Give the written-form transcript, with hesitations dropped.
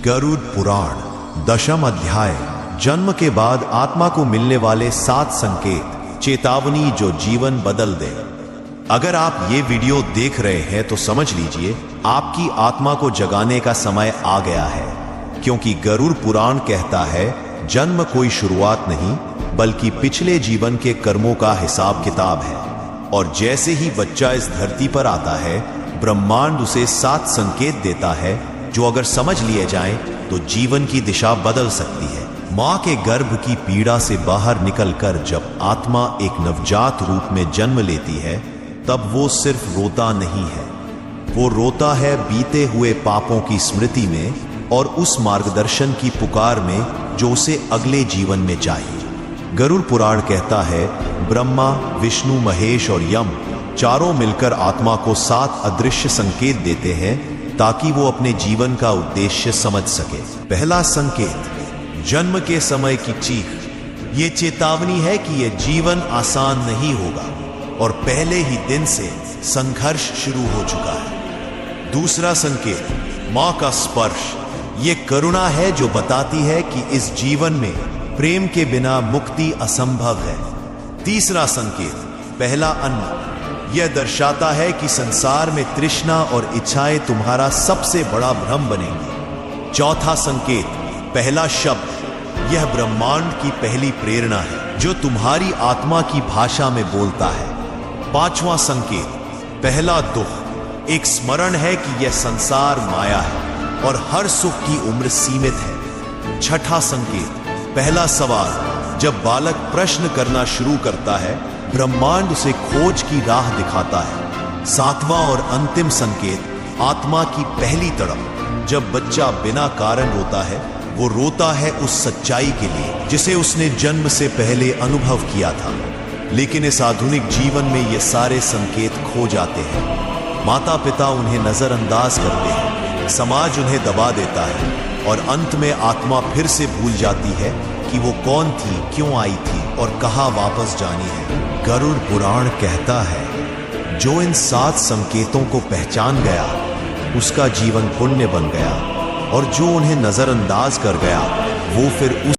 गरुड़ पुराण दशम अध्याय। जन्म के बाद आत्मा को मिलने वाले 7 संकेत, चेतावनी जो जीवन बदल दे। अगर आप ये वीडियो देख रहे हैं तो समझ लीजिए आपकी आत्मा को जगाने का समय आ गया है, क्योंकि गरुड़ पुराण कहता है जन्म कोई शुरुआत नहीं बल्कि पिछले जीवन के कर्मों का हिसाब किताब है। और जैसे ही बच्चा इस धरती पर आता है, ब्रह्मांड उसे 7 संकेत देता है जो अगर समझ लिए जाएं तो जीवन की दिशा बदल सकती है। मां के गर्भ की पीड़ा से बाहर निकलकर जब आत्मा एक नवजात रूप में जन्म लेती है, तब वो सिर्फ रोता नहीं है, वो रोता है बीते हुए पापों की स्मृति में और उस मार्गदर्शन की पुकार में जो उसे अगले जीवन में चाहिए। गरुड़ पुराण कहता है ब्रह्मा, विष्णु, महेश और यम चारों मिलकर आत्मा को 7 अदृश्य संकेत देते हैं ताकि वो अपने जीवन का उद्देश्य समझ सके। पहला संकेत, जन्म के समय की चीख। ये चेतावनी है कि यह जीवन आसान नहीं होगा और पहले ही दिन से संघर्ष शुरू हो चुका है। दूसरा संकेत, मां का स्पर्श। ये करुणा है जो बताती है कि इस जीवन में प्रेम के बिना मुक्ति असंभव है। तीसरा संकेत, पहला अन्न। यह दर्शाता है कि संसार में तृष्णा और इच्छाएं तुम्हारा सबसे बड़ा भ्रम बनेंगी। चौथा संकेत, पहला शब्द। यह ब्रह्मांड की पहली प्रेरणा है जो तुम्हारी आत्मा की भाषा में बोलता है। पांचवा संकेत, पहला दुख। एक स्मरण है कि यह संसार माया है और हर सुख की उम्र सीमित है। छठा संकेत, पहला सवाल। जब बालक प्रश्न करना शुरू करता है, ब्रह्मांड उसे खोज की राह दिखाता है। सातवां और अंतिम संकेत, आत्मा की पहली तड़प। जब बच्चा बिना कारण रोता है, वो रोता है उस सच्चाई के लिए जिसे उसने जन्म से पहले अनुभव किया था। लेकिन इस आधुनिक जीवन में ये सारे संकेत खो जाते हैं। माता पिता उन्हें नजरअंदाज करते हैं, समाज उन्हें दबा देता है और अंत में आत्मा फिर से भूल जाती है कि वो कौन थी, क्यों आई थी और कहाँ वापस जानी है। गरुड़ पुराण कहता है जो इन 7 संकेतों को पहचान गया उसका जीवन पुण्य बन गया और जो उन्हें नजरअंदाज कर गया वो फिर उस